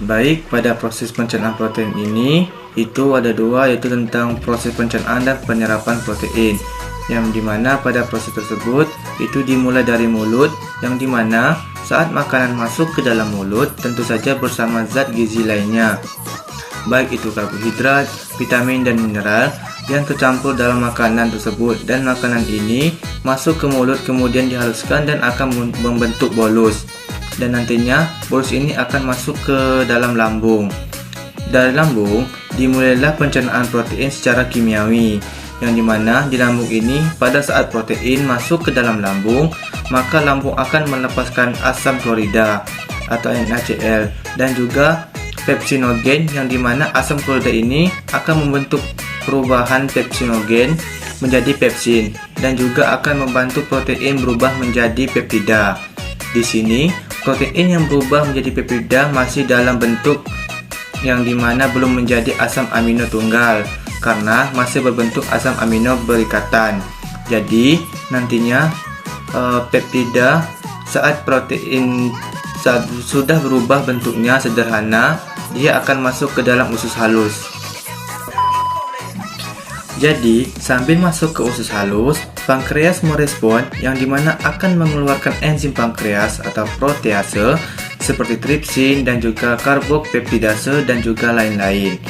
Baik, pada proses pencernaan protein ini, itu ada dua, yaitu tentang proses pencernaan dan penyerapan protein. Yang dimana pada proses tersebut, itu dimulai dari mulut, yang dimana saat makanan masuk ke dalam mulut, tentu saja bersama zat gizi lainnya. Baik itu karbohidrat, vitamin, dan mineral yang tercampur dalam makanan tersebut. Dan makanan ini masuk ke mulut, kemudian dihaluskan dan akan membentuk bolus. Dan nantinya bolus ini akan masuk ke dalam lambung. Dari lambung dimulailah pencernaan protein secara kimiawi, yang dimana di lambung ini pada saat protein masuk ke dalam lambung, maka lambung akan melepaskan asam klorida atau NaCl dan juga pepsinogen, yang dimana asam klorida ini akan membentuk perubahan pepsinogen menjadi pepsin dan juga akan membantu protein berubah menjadi peptida. Di sini protein yang berubah menjadi peptida masih dalam bentuk yang dimana belum menjadi asam amino tunggal karena masih berbentuk asam amino berikatan. Jadi nantinya peptida saat sudah berubah bentuknya sederhana, dia akan masuk ke dalam usus halus. Jadi sambil masuk ke usus halus, pankreas merespon, yang dimana akan mengeluarkan enzim pankreas atau protease seperti tripsin dan juga karbopeptidase dan juga lain-lain.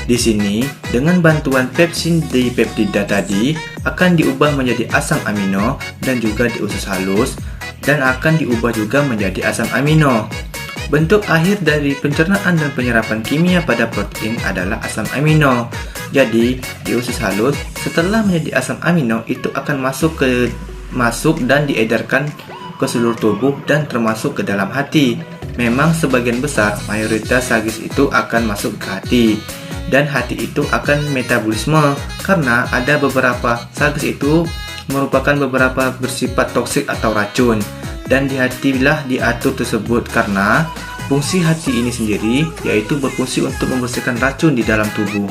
Di sini dengan bantuan pepsin dipeptida tadi akan diubah menjadi asam amino dan juga di usus halus, dan akan diubah juga menjadi asam amino. Bentuk akhir dari pencernaan dan penyerapan kimia pada protein adalah asam amino. Jadi di usus halus setelah menjadi asam amino itu akan masuk dan diedarkan ke seluruh tubuh dan termasuk ke dalam hati. Memang sebagian besar mayoritas sagis itu akan masuk ke hati, dan hati itu akan metabolisme karena ada beberapa sagis itu merupakan beberapa bersifat toksik atau racun, dan di hatilah diatur tersebut karena fungsi hati ini sendiri yaitu berfungsi untuk membersihkan racun di dalam tubuh.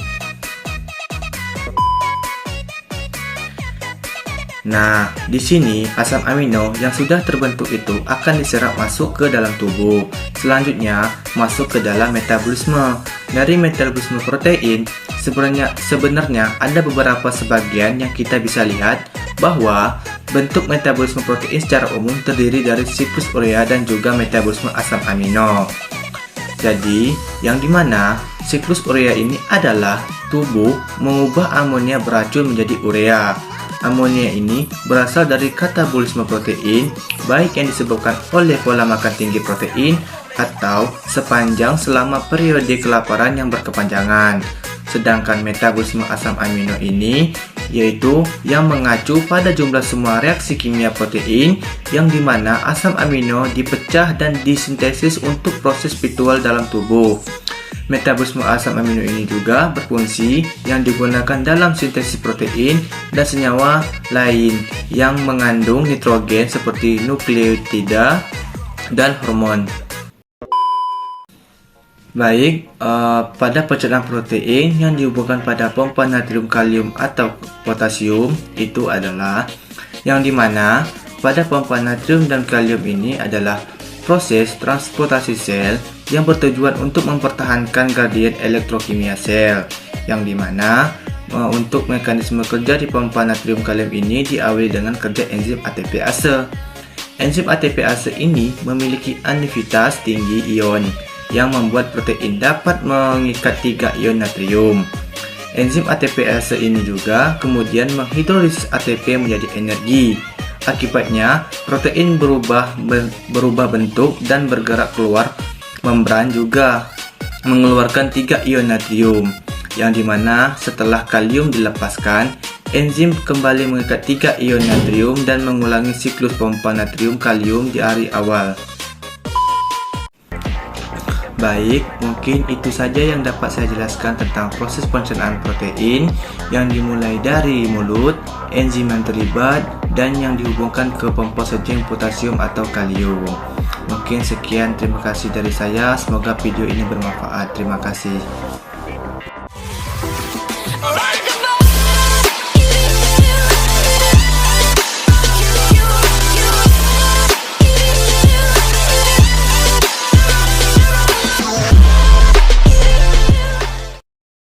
Nah, di sini asam amino yang sudah terbentuk itu akan diserap masuk ke dalam tubuh. Selanjutnya masuk ke dalam metabolisme. Dari metabolisme protein, sebenarnya ada beberapa sebagian yang kita bisa lihat bahwa bentuk metabolisme protein secara umum terdiri dari siklus urea dan juga metabolisme asam amino. Jadi, yang dimana siklus urea ini adalah tubuh mengubah amonia beracun menjadi urea. Amonia ini berasal dari katabolisme protein, baik yang disebabkan oleh pola makan tinggi protein atau sepanjang selama periode kelaparan yang berkepanjangan. Sedangkan metabolisme asam amino ini yaitu yang mengacu pada jumlah semua reaksi kimia protein, yang dimana asam amino dipecah dan disintesis untuk proses ritual dalam tubuh. Metabolisme asam amino ini juga berfungsi yang digunakan dalam sintesis protein dan senyawa lain yang mengandung nitrogen seperti nukleotida dan hormon. Baik, pada pencernaan protein yang dihubungkan pada pompa natrium, kalium, atau potasium itu adalah yang dimana pada pompa natrium dan kalium ini adalah proses transportasi sel yang bertujuan untuk mempertahankan gradien elektrokimia sel, yang dimana untuk mekanisme kerja di pompa natrium kalium ini diawali dengan kerja enzim ATPase. Enzim ATPase ini memiliki aktivitas tinggi ion yang membuat protein dapat mengikat 3 ion natrium. Enzim ATPase ini juga kemudian menghidrolisis ATP menjadi energi. Akibatnya, protein berubah bentuk dan bergerak keluar membran, juga mengeluarkan 3 ion natrium, yang dimana setelah kalium dilepaskan, enzim kembali mengikat 3 ion natrium dan mengulangi siklus pompa natrium kalium di hari awal. Baik, mungkin itu saja yang dapat saya jelaskan tentang proses pencernaan protein yang dimulai dari mulut, enzim yang terlibat, dan yang dihubungkan ke pompa sejeng potasium atau kalium. Mungkin sekian, terima kasih dari saya. Semoga video ini bermanfaat. Terima kasih.